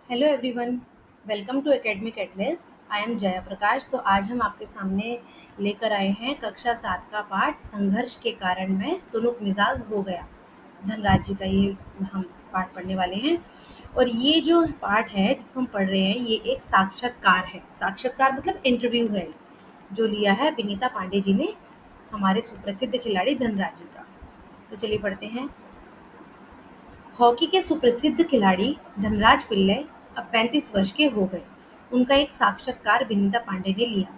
Hello everyone, welcome to academic atlas. I am Jaya Prakash. तो आज हम आपके सामने लेकर आए हैं कक्षा 7 का पाठ संघर्ष के कारण मैं तुनुक मिजाज हो गया। धनराज जी का ये हम पाठ पढ़ने वाले हैं। और ये जो पाठ है जिसको हम पढ़ रहे हैं ये एक साक्षात्कार है। साक्षात्कार मतलब इंटरव्यू है जो लिया है विनीता पांडे जी ने हमारे सुप्रसिद्ध खिलाड़ी धनराज जी का। तो चलिए पढ़ते हैं। हॉकी के सुप्रसिद्ध खिलाड़ी धनराज पिल्लई अब 35 वर्ष के हो गए। उनका एक साक्षात्कार विनीता पांडे ने लिया।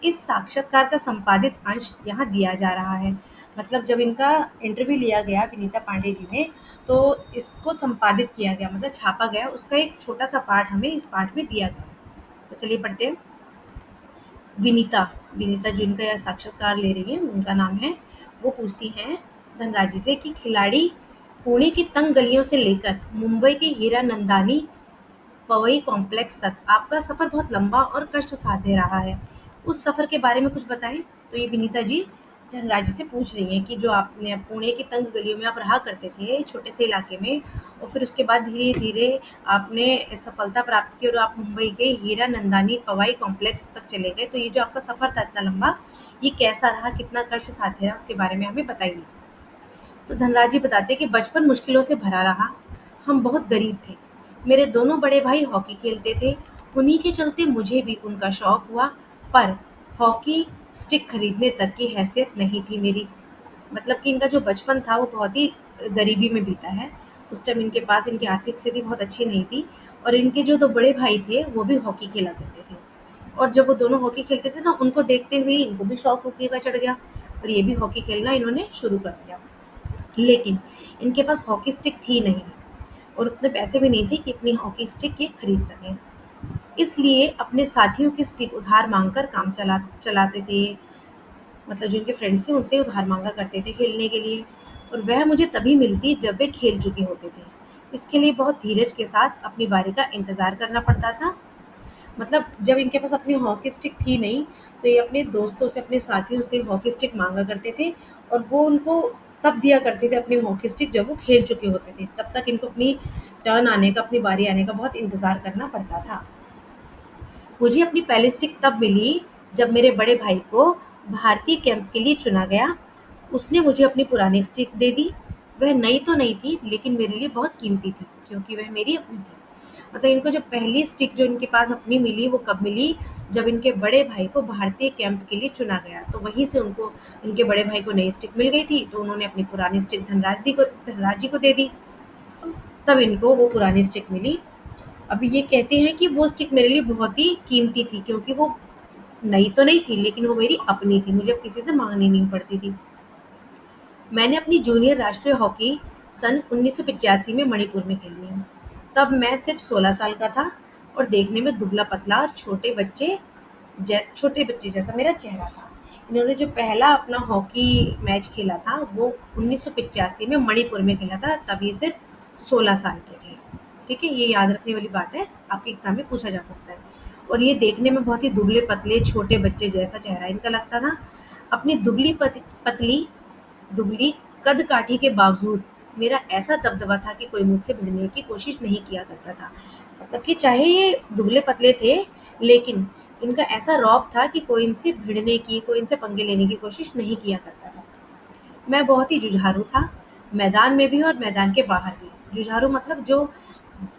इस साक्षात्कार का संपादित अंश यहाँ दिया जा रहा है। मतलब जब इनका इंटरव्यू लिया गया विनीता पांडे जी ने तो इसको संपादित किया गया, मतलब छापा गया। उसका एक छोटा सा पार्ट हमें इस पाठ में दिया गया है। तो चलिए पढ़ते हैं। विनीता विनीता जिनका यह साक्षात्कार ले रही है उनका नाम है। वो पूछती हैं धनराज जी से कि खिलाड़ी पुणे की तंग गलियों से लेकर मुंबई के हीरा नंदानी पवई कॉम्प्लेक्स तक आपका सफर बहुत लंबा और कष्ट साध्य रहा है। उस सफर के बारे में कुछ बताएं। तो ये विनीता जी धनराज जी से पूछ रही हैं कि जो आपने पुणे की तंग गलियों में आप रहा करते थे छोटे से इलाके में, और फिर उसके बाद धीरे धीरे आपने सफलता प्राप्त की और आप मुंबई के हीरा नंदानी पवाई कॉम्प्लेक्स तक चले गए। तो ये जो आपका सफर था इतना लंबा, ये कैसा रहा, कितना कष्ट साध्य रहा, उसके बारे में हमें बताइए। तो धनराज जी बताते कि बचपन मुश्किलों से भरा रहा। हम बहुत गरीब थे। मेरे दोनों बड़े भाई हॉकी खेलते थे। उन्हीं के चलते मुझे भी उनका शौक हुआ, पर हॉकी स्टिक खरीदने तक की हैसियत नहीं थी मेरी। मतलब कि इनका जो बचपन था वो बहुत ही गरीबी में बीता है। उस टाइम इनके पास इनकी आर्थिक स्थिति बहुत अच्छी नहीं थी। और इनके जो दो बड़े भाई थे वो भी हॉकी खेला करते थे। और जब वो दोनों हॉकी खेलते थे ना, उनको देखते हुए इनको भी शौक हॉकी का चढ़ गया और ये भी हॉकी खेलना इन्होंने शुरू कर दिया। लेकिन इनके पास हॉकी स्टिक थी नहीं और उतने पैसे भी नहीं थे कि इतनी हॉकी स्टिक ये खरीद सकें। इसलिए अपने साथियों की स्टिक उधार मांगकर काम चलाते थे। मतलब जो इनके फ्रेंड्स थे उनसे उधार मांगा करते थे खेलने के लिए। और वह मुझे तभी मिलती जब वे खेल चुके होते थे। इसके लिए बहुत धीरज के साथ अपनी बारी का इंतजार करना पड़ता था। मतलब जब इनके पास अपनी हॉकी स्टिक थी नहीं तो ये अपने दोस्तों से अपने साथियों से हॉकी स्टिक मांगा करते थे। और वो उनको तब दिया करते थे अपनी हॉकी स्टिक जब वो खेल चुके होते थे। तब तक इनको अपनी टर्न आने का, अपनी बारी आने का बहुत इंतजार करना पड़ता था। मुझे अपनी पहली स्टिक तब मिली जब मेरे बड़े भाई को भारतीय कैंप के लिए चुना गया। उसने मुझे अपनी पुरानी स्टिक दे दी। वह नई तो नहीं थी लेकिन मेरे लिए बहुत कीमती थी क्योंकि वह मेरी अपनी थी। मतलब इनको जब पहली स्टिक जो इनके पास अपनी मिली वो कब मिली, जब इनके बड़े भाई को भारतीय कैंप के लिए चुना गया। तो वहीं से उनको, इनके बड़े भाई को नई स्टिक मिल गई थी तो उन्होंने अपनी पुरानी स्टिक धनराज जी को दे दी। तब इनको वो पुरानी स्टिक मिली। अब ये कहते हैं कि वो स्टिक मेरे लिए बहुत ही कीमती थी क्योंकि वो नई तो नहीं थी लेकिन वो मेरी अपनी थी, मुझे अब किसी से मांगनी नहीं पड़ती थी। मैंने अपनी जूनियर राष्ट्रीय हॉकी सन 1985 में मणिपुर में खेली है। तब मैं सिर्फ 16 साल का था और देखने में दुबला पतला और छोटे बच्चे जैसा मेरा चेहरा था। इन्होंने जो पहला अपना हॉकी मैच खेला था वो 1985 में मणिपुर में खेला था। तब ये सिर्फ 16 साल के थे। ठीक है, ये याद रखने वाली बात है, आपके एग्जाम में पूछा जा सकता है। और ये देखने में बहुत ही दुबले पतले छोटे बच्चे जैसा चेहरा इनका लगता था। अपनी पतली दुबली कद-काठी के बावजूद मेरा ऐसा दबदबा था कि कोई मुझसे भिड़ने की कोशिश नहीं किया करता था। मतलब कि चाहे ये दुबले-पतले थे, लेकिन इनका ऐसा रौब था कि कोई इनसे भिड़ने की, कोई इनसे पंगे लेने की कोशिश नहीं किया करता था। मैं बहुत ही जुझारू था, मैदान में भी और मैदान के बाहर भी। जुझारू मतलब जो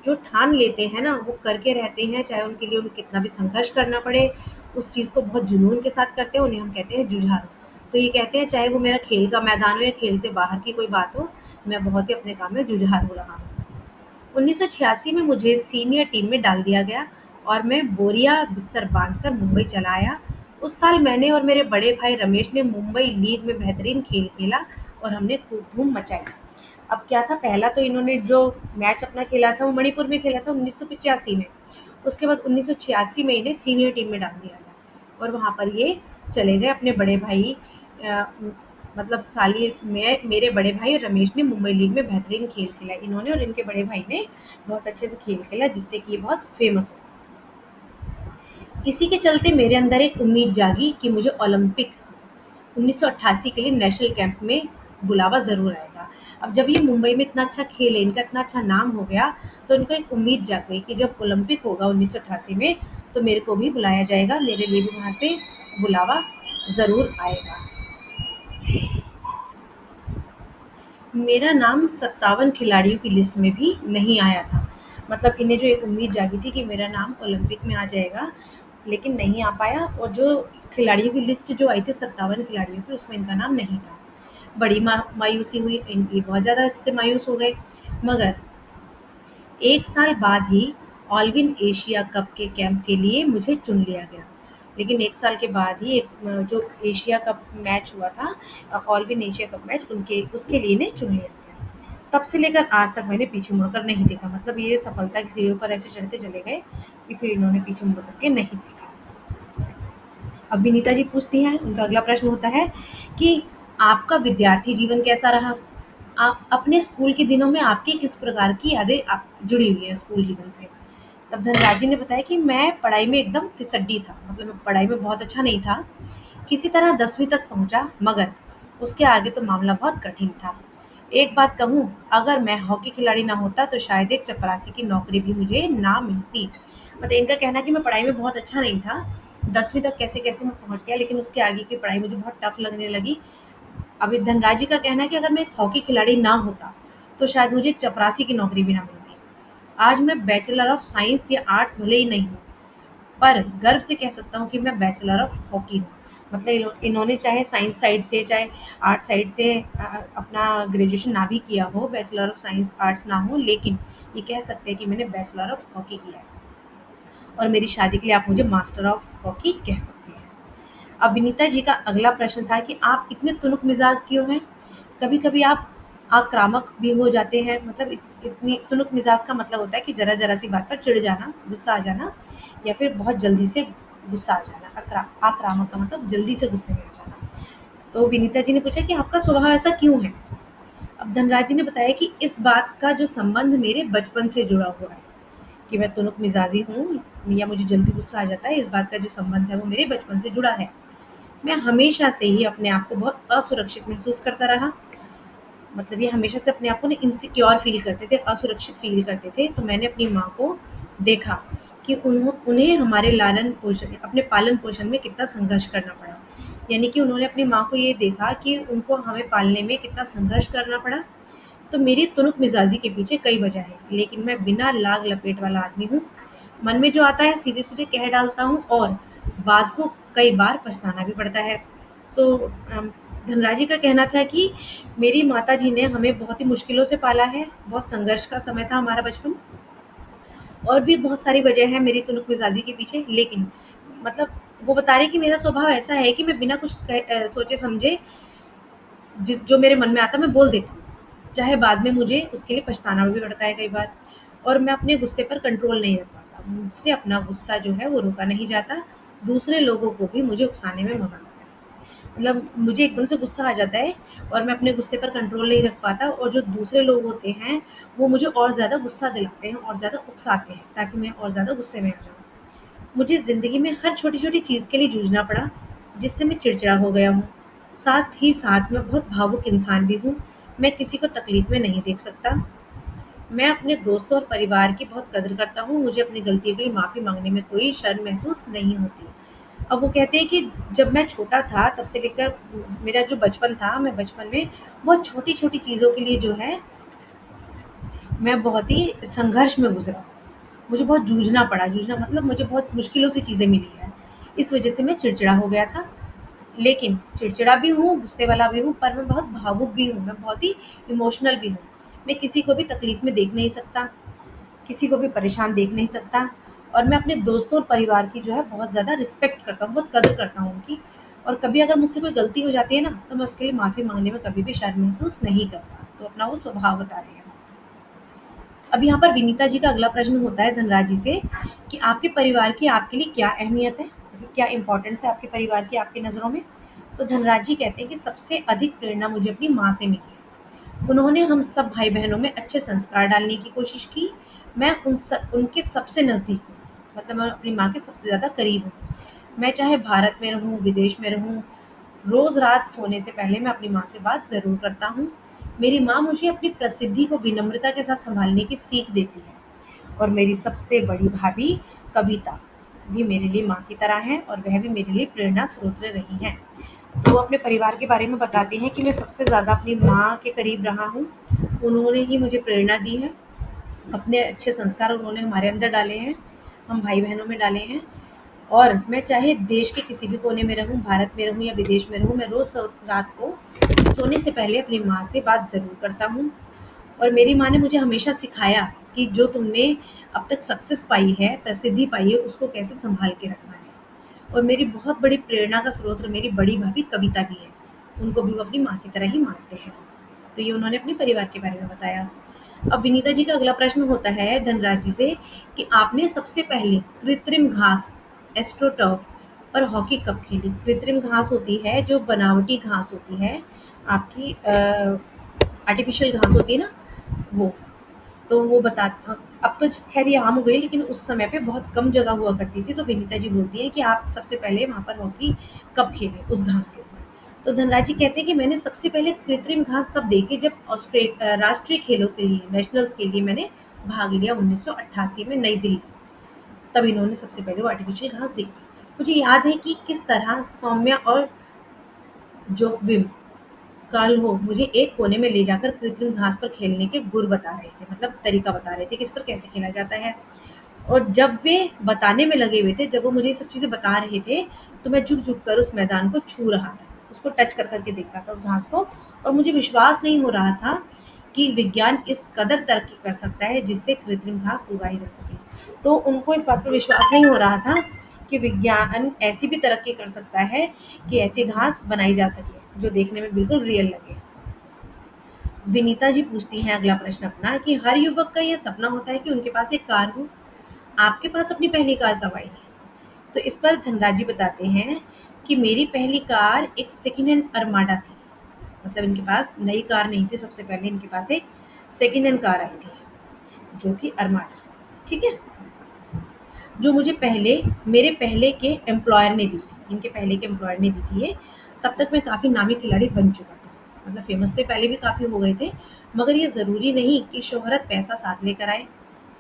जो ठान लेते हैं ना, वो करके रहते हैं, चाहे उनके लिए उन्हें कितना भी संघर्ष करना पड़े, उस चीज़ को बहुत जुनून के साथ करते हैं, उन्हें हम कहते हैं जुझारू। तो ये कहते हैं चाहे वो मेरा खेल का मैदान हो या खेल से बाहर की कोई बात हो, मैं बहुत ही अपने काम में जुझारू रहा हूँ। 1986 में मुझे सीनियर टीम में डाल दिया गया और मैं बोरिया बिस्तर बांधकर मुंबई चला आया। उस साल मैंने और मेरे बड़े भाई रमेश ने मुंबई लीग में बेहतरीन खेल खेला और हमने खूब धूम मचाई। अब क्या था, पहला तो इन्होंने जो मैच अपना खेला था वो मणिपुर में खेला था 1985 में। उसके बाद 1986 में इन्हें सीनियर टीम में डाल दिया गया और वहाँ पर ये चले गए अपने बड़े भाई अ, मतलब साली में मेरे बड़े भाई और रमेश ने मुंबई लीग में बेहतरीन खेल खेला। इन्होंने और इनके बड़े भाई ने बहुत अच्छे से खेल खेला जिससे कि ये बहुत फेमस हो गए। इसी के चलते मेरे अंदर एक उम्मीद जागी कि मुझे ओलंपिक 1988 के लिए नेशनल कैंप में बुलावा ज़रूर आएगा। अब जब ये मुंबई में इतना अच्छा खेले, इनका इतना अच्छा नाम हो गया, तो इनको एक उम्मीद जाग गई कि जब ओलंपिक होगा 1988 में, तो मेरे को भी बुलाया जाएगा, मेरे लिए भी वहाँ से बुलावा ज़रूर आएगा। मेरा नाम 57 खिलाड़ियों की लिस्ट में भी नहीं आया था। मतलब इन्हें जो एक उम्मीद जागी थी कि मेरा नाम ओलंपिक में आ जाएगा, लेकिन नहीं आ पाया, और जो खिलाड़ियों की लिस्ट जो आई थी 57 खिलाड़ियों की, उसमें इनका नाम नहीं था। बड़ी मायूसी हुई, इनकी बहुत ज़्यादा इससे मायूस हो गए। मगर 1 साल बाद ही ऑलविन एशिया कप के कैंप के लिए मुझे चुन लिया गया। लेकिन 1 साल के बाद ही जो एशिया कप मैच हुआ था, ऑलविन एशिया कप मैच, उनके उसके लिए इन्हें चुन लिया गया। तब से लेकर आज तक मैंने पीछे मुड़कर नहीं देखा। मतलब ये सफलता की सीढ़ियों पर ऐसे चढ़ते चले गए कि फिर इन्होंने पीछे मुड़ कर के नहीं देखा। अब विनीता जी पूछती हैं, उनका अगला प्रश्न होता है कि आपका विद्यार्थी जीवन कैसा रहा? आप अपने स्कूल के दिनों में आपकी किस प्रकार की यादें आप जुड़ी हुई हैं स्कूल जीवन से? तब धनराज जी ने बताया कि मैं पढ़ाई में एकदम फिसड्डी था, मतलब मैं पढ़ाई में बहुत अच्छा नहीं था। किसी तरह 10वीं तक पहुंचा, मगर उसके आगे तो मामला बहुत कठिन था। एक बात कहूँ, अगर मैं हॉकी खिलाड़ी ना होता तो शायद एक चपरासी की नौकरी भी मुझे ना मिलती। मतलब इनका कहना है कि मैं पढ़ाई में बहुत अच्छा नहीं था, 10वीं तक कैसे-कैसे मैं पहुँच गया, लेकिन उसके आगे की पढ़ाई मुझे बहुत टफ लगने लगी। अभी धनराज जी का कहना है कि अगर मैं एक हॉकी खिलाड़ी ना होता, तो शायद मुझे चपरासी की नौकरी भी ना मिलती। आज मैं बैचलर ऑफ साइंस या आर्ट्स भले ही नहीं हूँ, पर गर्व से कह सकता हूँ कि मैं बैचलर ऑफ हॉकी हूँ। मतलब इन्होंने चाहे साइंस साइड से, चाहे आर्ट साइड से अपना ग्रेजुएशन ना भी किया हो, बैचलर ऑफ साइंस आर्ट्स ना हो, लेकिन ये कह सकते हैं कि मैंने बैचलर ऑफ हॉकी किया है, और मेरी शादी के लिए आप मुझे मास्टर ऑफ हॉकी कह सकते हैं। अब विनीता जी का अगला प्रश्न था कि आप इतने तुनक मिजाज क्यों हैं? कभी-कभी आप आक्रामक भी हो जाते हैं। मतलब इतनी तुनक मिजाज का मतलब होता है कि ज़रा-ज़रा सी बात पर चिढ़ जाना, गुस्सा आ जाना, या फिर बहुत जल्दी से गुस्सा आ जाना। आक्रामक का मतलब जल्दी से गुस्से में आ जाना। तो विनीता जी ने पूछा कि आपका स्वभाव ऐसा क्यों है? अब धनराज जी ने बताया कि इस बात का जो संबंध मेरे बचपन से जुड़ा हुआ है, कि मैं तुनक मिजाजी हूँ या मुझे जल्दी गुस्सा आ जाता है, इस बात का जो संबंध है वो मेरे बचपन से जुड़ा है। मैं हमेशा से ही अपने आप को बहुत असुरक्षित महसूस करता रहा। मतलब ये हमेशा से अपने आप को ना इनसिक्योर फ़ील करते थे, असुरक्षित फ़ील करते थे। तो मैंने अपनी माँ को देखा कि उन्हें हमारे लालन-पोषण, अपने पालन-पोषण में कितना संघर्ष करना पड़ा। यानी कि उन्होंने अपनी माँ को ये देखा कि उनको हमें पालने में कितना संघर्ष करना पड़ा। तो मेरी तुनक मिजाजी के पीछे कई वजह है, लेकिन मैं बिना लाग लपेट वाला आदमी हूँ। मन में जो आता है सीधे-सीधे कह डालता हूँ, और बाद को कई बार पछताना भी पड़ता है। तो धनराज जी का कहना था कि मेरी माताजी ने हमें बहुत ही मुश्किलों से पाला है, बहुत संघर्ष का समय था हमारा बचपन, और भी बहुत सारी वजह है मेरी तुनक मिजाजी के पीछे। लेकिन मतलब वो बता रही कि मेरा स्वभाव ऐसा है कि मैं बिना कुछ सोचे समझे जो मेरे मन में आता मैं बोल देती हूँ, चाहे बाद में मुझे उसके लिए पछताना भी पड़ता है कई बार। और मैं अपने गुस्से पर कंट्रोल नहीं रख पाता, मुझसे अपना गुस्सा जो है वो रोका नहीं जाता। दूसरे लोगों को भी मुझे उकसाने में मजा आता है। मतलब मुझे एकदम से गुस्सा आ जाता है, और मैं अपने गुस्से पर कंट्रोल नहीं रख पाता, और जो दूसरे लोग होते हैं वो मुझे और ज़्यादा गुस्सा दिलाते हैं और ज़्यादा उकसाते हैं, ताकि मैं और ज़्यादा गुस्से में आ जाऊँ। मुझे ज़िंदगी में हर छोटी-छोटी चीज़ के लिए जूझना पड़ा, जिससे मैं चिड़चिड़ा हो गया हूँ। साथ ही साथ मैं बहुत भावुक इंसान भी हूँ, मैं किसी को तकलीफ में नहीं देख सकता। मैं अपने दोस्तों और परिवार की बहुत कदर करता हूँ, मुझे अपनी गलतियों के लिए माफ़ी माँगने में कोई शर्म महसूस नहीं होती। अब वो कहते हैं कि जब मैं छोटा था तब से लेकर मेरा जो बचपन था, मैं बचपन में बहुत छोटी-छोटी चीज़ों के लिए जो है, मैं बहुत ही संघर्ष में गुज़रा। मुझे बहुत जूझना मतलब मुझे बहुत मुश्किलों से चीज़ें मिली हैं। इस वज़ह से मैं चिड़चिड़ा हो गया था। लेकिन चिड़चिड़ा भी हूँ, गुस्से वाला भी हूँ, पर मैं बहुत भावुक भी हूँ, मैं बहुत ही इमोशनल भी हूँ। मैं किसी को भी तकलीफ़ में देख नहीं सकता, किसी को भी परेशान देख नहीं सकता, और मैं अपने दोस्तों और परिवार की जो है बहुत ज़्यादा रिस्पेक्ट करता हूँ, बहुत कदर करता हूँ उनकी। और कभी अगर मुझसे कोई गलती हो जाती है ना, तो मैं उसके लिए माफ़ी माँगने में कभी भी शर्म महसूस नहीं करता। तो अपना वो स्वभाव बता रहे हैं। अब यहाँ पर विनीता जी का अगला प्रश्न होता है धनराज जी से कि आपके परिवार की आपके लिए क्या अहमियत है? मतलब क्या इम्पोर्टेंस है आपके परिवार की आपकी नज़रों में? तो धनराज जी कहते हैं कि सबसे अधिक प्रेरणा मुझे अपनी माँ से मिली है। उन्होंने हम सब भाई-बहनों में अच्छे संस्कार डालने की कोशिश की। मैं उनके सबसे नज़दीक हूँ, मतलब मैं अपनी माँ के सबसे ज़्यादा करीब हूँ। मैं चाहे भारत में रहूँ, विदेश में रहूँ, रोज़ रात सोने से पहले मैं अपनी माँ से बात ज़रूर करता हूँ। मेरी माँ मुझे अपनी प्रसिद्धि को विनम्रता के साथ सँभालने की सीख देती है और मेरी सबसे बड़ी भाभी कविता भी मेरे लिए माँ की तरह हैं और वह भी मेरे लिए प्रेरणा स्रोत रही हैं। तो वो अपने परिवार के बारे में बताती हैं कि मैं सबसे ज़्यादा अपनी माँ के करीब रहा हूँ। उन्होंने ही मुझे प्रेरणा दी है। अपने अच्छे संस्कार उन्होंने हमारे अंदर डाले हैं, हम भाई-बहनों में डाले हैं। और मैं चाहे देश के किसी भी कोने में रहूँ, भारत में रहूँ या विदेश में रहूँ, मैं रोज़ रात को सोने से पहले अपनी माँ से बात ज़रूर करता हूँ। और मेरी माँ ने मुझे हमेशा सिखाया कि जो तुमने अब तक सक्सेस पाई है, प्रसिद्धि पाई है, उसको कैसे सँभाल के रखना है। और मेरी बहुत बड़ी प्रेरणा का स्रोत मेरी बड़ी भाभी कविता भी है। उनको भी वो अपनी माँ की तरह ही मानते हैं। तो ये उन्होंने अपने परिवार के बारे में बताया। अब विनीता जी का अगला प्रश्न होता है धनराज जी से कि आपने सबसे पहले कृत्रिम घास, एस्ट्रोटर्फ और हॉकी कब खेली? कृत्रिम घास होती है जो बनावटी घास होती है, आपकी आर्टिफिशियल घास होती है ना, वो। तो वो बता अब तो खैर ये आम हो गई, लेकिन उस समय पे बहुत कम जगह हुआ करती थी। तो विनीता जी बोलती हैं कि आप सबसे पहले वहाँ पर हॉकी कब खेले उस घास के ऊपर? तो धनराज जी कहते हैं कि मैंने सबसे पहले कृत्रिम घास तब देखी जब राष्ट्रीय खेलों के लिए, नेशनल्स के लिए मैंने भाग लिया 1988 में नई दिल्ली। तब इन्होंने सबसे पहले वो आर्टिफिशियल घास देखी। मुझे याद है कि किस तरह सौम्या और जोकविम कर्ल हो मुझे एक कोने में ले जाकर कृत्रिम घास पर खेलने के गुर बता रहे थे, मतलब तरीका बता रहे थे कि इस पर कैसे खेला जाता है। और जब वे बताने में लगे हुए थे, जब वो मुझे ये सब चीज़ें बता रहे थे, तो मैं झुक-झुक कर उस मैदान को छू रहा था। उसको टच कर के देख रहा था उस घास को, और मुझे विश्वास नहीं हो रहा था कि विज्ञान इस कदर तरक्की कर सकता है जिससे कृत्रिम घास उगाई जा सके। तो उनको इस बात पर विश्वास नहीं हो रहा था कि विज्ञान ऐसी भी तरक्की कर सकता है कि ऐसी घास बनाई जा सके, जो देखने में बिल्कुल रियल लगे। विनीता जी पूछती हैं अगला प्रश्न अपना कि हर युवक का ये सपना होता है कि उनके पास एक कार हो। आपके पास अपनी पहली कार कब आई? तो इस पर धनराज जी बताते हैं कि मेरी पहली कार एक सेकंड हैंड अरमाडा थी। मतलब इनके पास नई कार नहीं थी, सबसे पहले इनके पास एक सेकंड हैंड कार आई थी, जो थी अरमाडा। ठीक है? जो मुझे पहले मेरे पहले के एम्प्लॉयर ने दी थी। इनके पहले के एम्प्लॉयर ने दी थी ये। तब तक मैं काफ़ी नामी खिलाड़ी बन चुका था। मतलब फ़ेमस तो पहले भी काफ़ी हो गए थे, मगर ये ज़रूरी नहीं कि शोहरत पैसा साथ लेकर आए।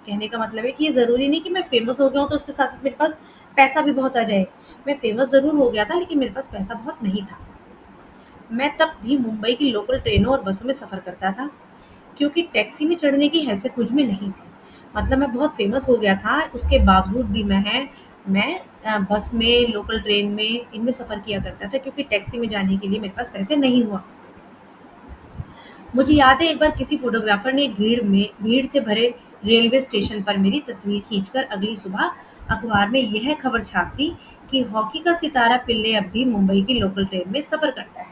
कहने का मतलब है कि ये ज़रूरी नहीं कि मैं फ़ेमस हो गया हूँ तो उसके साथ-साथ मेरे पास पैसा भी बहुत आ जाए। मैं फ़ेमस ज़रूर हो गया था, लेकिन मेरे पास पैसा बहुत नहीं था। मैं तब भी मुंबई की लोकल ट्रेनों और बसों में सफ़र करता था, क्योंकि टैक्सी में चढ़ने की हैसियत मुझ में नहीं थी। मतलब मैं बहुत फ़ेमस हो गया था, उसके बावजूद भी मैं बस में, लोकल ट्रेन में, इनमें सफ़र किया करता था, क्योंकि टैक्सी में जाने के लिए मेरे पास पैसे नहीं हुआ करते थे। मुझे याद है एक बार किसी फ़ोटोग्राफ़र ने भीड़ से भरे रेलवे स्टेशन पर मेरी तस्वीर खींचकर अगली सुबह अखबार में यह खबर छाप दी कि हॉकी का सितारा पिल्ले अब भी मुंबई की लोकल ट्रेन में सफ़र करता है।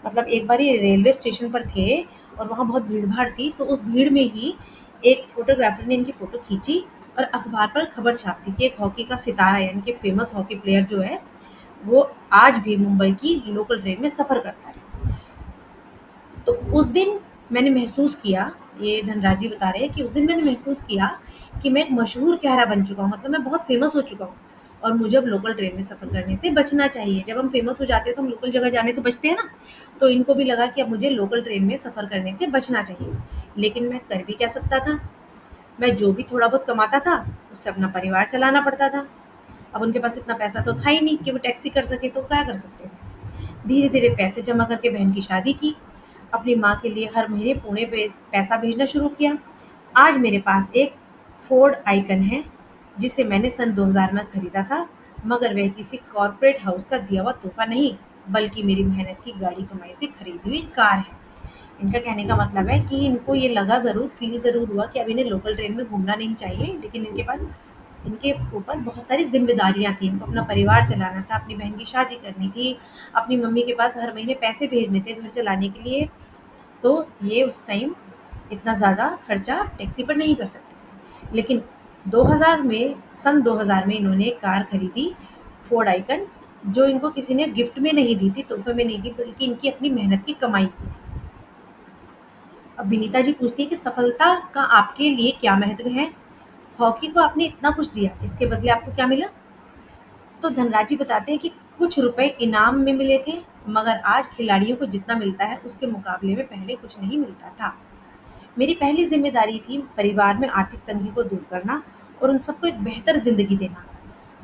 मतलब एक बार ये रेलवे स्टेशन पर थे और वहाँ बहुत भीड़-भाड़ थी, तो उस भीड़ में ही एक फ़ोटोग्राफ़र ने इनकी फ़ोटो खींची और अखबार पर खबर छाप दी कि एक हॉकी का सितारा, यानी कि फ़ेमस हॉकी प्लेयर जो है, वो आज भी मुंबई की लोकल ट्रेन में सफ़र करता है। तो उस दिन मैंने महसूस किया, ये धनराज जी बता रहे हैं कि उस दिन मैंने महसूस किया कि मैं एक मशहूर चेहरा बन चुका हूँ, मतलब मैं बहुत फ़ेमस हो चुका हूँ और मुझे अब लोकल ट्रेन में सफ़र करने से बचना चाहिए। जब हम फ़ेमस हो जाते हैं तो हम लोकल जगह जाने से बचते हैं ना, तो इनको भी लगा कि अब मुझे लोकल ट्रेन में सफ़र करने से बचना चाहिए। लेकिन मैं कर भी क्या सकता था? मैं जो भी थोड़ा बहुत कमाता था, उससे अपना परिवार चलाना पड़ता था। अब उनके पास इतना पैसा तो था ही नहीं कि वो टैक्सी कर सके, तो क्या कर सकते थे? धीरे-धीरे पैसे जमा करके बहन की शादी की, अपनी माँ के लिए हर महीने पुणे पे पैसा भेजना शुरू किया। आज मेरे पास एक फ़ोर्ड आइकन है, जिसे मैंने सन 2000 में खरीदा था, मगर वह किसी कॉर्पोरेट हाउस का दिया हुआ तोहफ़ा नहीं, बल्कि मेरी मेहनत की गाढ़ी कमाई से खरीदी हुई कार है। इनका कहने का मतलब है कि इनको ये लगा ज़रूर, फ़ील ज़रूर हुआ कि अब इन्हें लोकल ट्रेन में घूमना नहीं चाहिए, लेकिन इनके ऊपर बहुत सारी ज़िम्मेदारियाँ थी। इनको अपना परिवार चलाना था, अपनी बहन की शादी करनी थी, अपनी मम्मी के पास हर महीने पैसे भेजने थे घर चलाने के लिए। तो ये उस टाइम इतना ज़्यादा खर्चा टैक्सी पर नहीं कर सकते थे। लेकिन 2000 में सन 2000 में इन्होंने एक कार खरीदी, फ़ोर्ड आइकन, जो इनको किसी ने गिफ्ट में नहीं दी थी, तोहफ़े में नहीं दी, बल्कि इनकी अपनी मेहनत की कमाई की थी। अब विनीता जी पूछती हैं कि सफलता का आपके लिए क्या महत्व है? हॉकी को आपने इतना कुछ दिया, इसके बदले आपको क्या मिला? तो धनराज जी बताते हैं कि कुछ रुपए इनाम में मिले थे, मगर आज खिलाड़ियों को जितना मिलता है उसके मुकाबले में पहले कुछ नहीं मिलता था। मेरी पहली ज़िम्मेदारी थी परिवार में आर्थिक तंगी को दूर करना और उन सबको एक बेहतर ज़िंदगी देना।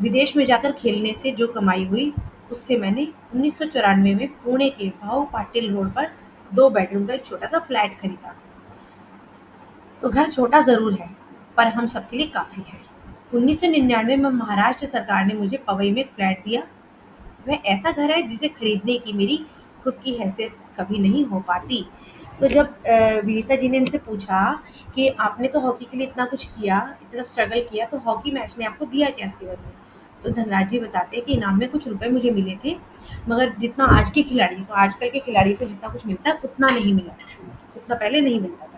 विदेश में जाकर खेलने से जो कमाई हुई, उससे मैंने 1994 में पुणे के भाऊ पाटिल रोड पर 2 बेडरूम का एक छोटा-सा फ्लैट खरीदा। तो घर छोटा ज़रूर है, पर हम सबके लिए काफ़ी है। 1999 में महाराष्ट्र सरकार ने मुझे पवई में एक फ्लैट दिया। वह ऐसा घर है जिसे खरीदने की मेरी खुद की हैसियत कभी नहीं हो पाती। तो जब विनीता जी ने इनसे पूछा कि आपने तो हॉकी के लिए इतना कुछ किया, इतना स्ट्रगल किया, तो हॉकी मैच ने आपको दिया क्या इसके बदले? तो धनराज जी बताते हैं कि इनाम में कुछ रुपए मुझे मिले थे, मगर जितना आज के खिलाड़ियों को, आजकल के खिलाड़ियों को जितना कुछ मिलता है, उतना नहीं मिला। उतना पहले नहीं मिलता था।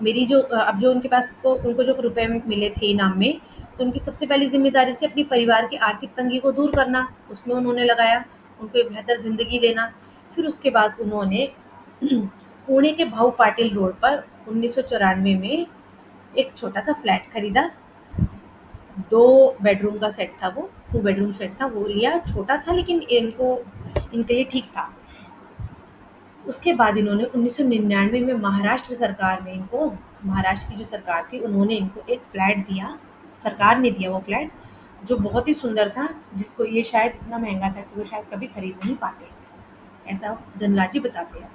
मेरी जो अब जो उनके पास को उनको जो रुपए मिले थे इनाम में, तो उनकी सबसे पहली ज़िम्मेदारी थी अपने परिवार की आर्थिक तंगी को दूर करना, उसमें उन्होंने लगाया, उनको एक बेहतर ज़िंदगी देना। फिर उसके बाद उन्होंने पुणे के भाऊ पाटिल रोड पर 1994 में एक छोटा-सा फ्लैट खरीदा। 2 बेडरूम का सेट था वो, 2 बेडरूम सेट था, वो लिया। छोटा था लेकिन इनके लिए ठीक था। उसके बाद इन्होंने 1999 में महाराष्ट्र सरकार ने इनको, महाराष्ट्र की जो सरकार थी, उन्होंने इनको एक फ्लैट दिया। सरकार ने दिया वो फ्लैट, जो बहुत ही सुंदर था, जिसको ये शायद इतना महँगा था कि वो शायद कभी खरीद नहीं पाते। ऐसा धनराज जी बताते हैं।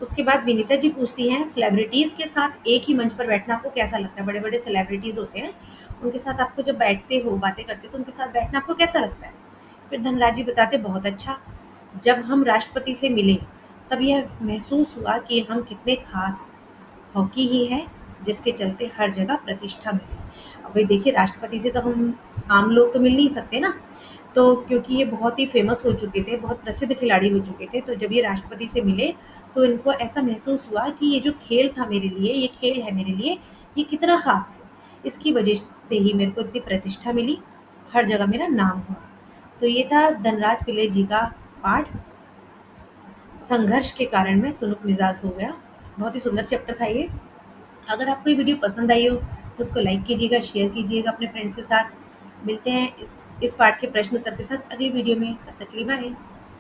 उसके बाद विनीता जी पूछती हैं, सेलिब्रिटीज़ के साथ एक ही मंच पर बैठना आपको कैसा लगता है? बड़े-बड़े सेलिब्रिटीज़ होते हैं, उनके साथ आपको जब बैठते हो, बातें करते हो, तो उनके साथ बैठना आपको कैसा लगता है? फिर धनराज जी बताते, बहुत अच्छा। जब हम राष्ट्रपति से मिले, तब यह महसूस हुआ कि हम कितने खास हैं। हॉकी ही है जिसके चलते हर जगह प्रतिष्ठा मिली। अब भाई देखिए, राष्ट्रपति से तो हम आम लोग तो मिल नहीं सकते ना, तो क्योंकि ये बहुत ही फ़ेमस हो चुके थे, बहुत प्रसिद्ध खिलाड़ी हो चुके थे, तो जब ये राष्ट्रपति से मिले, तो इनको ऐसा महसूस हुआ कि ये जो खेल था मेरे लिए, ये खेल है मेरे लिए, ये कितना ख़ास है। इसकी वजह से ही मेरे को इतनी प्रतिष्ठा मिली, हर जगह मेरा नाम हुआ। तो ये था धनराज पिल्ले जी का पाठ, संघर्ष के कारण मैं तुनक मिजाज हो गया। बहुत ही सुंदर चैप्टर था ये। अगर आपको ये वीडियो पसंद आई हो, तो उसको लाइक कीजिएगा, शेयर कीजिएगा अपने फ्रेंड्स के साथ। मिलते हैं इस पाठ के प्रश्न उत्तर के साथ अगली वीडियो में। तब तक के लिए बाय।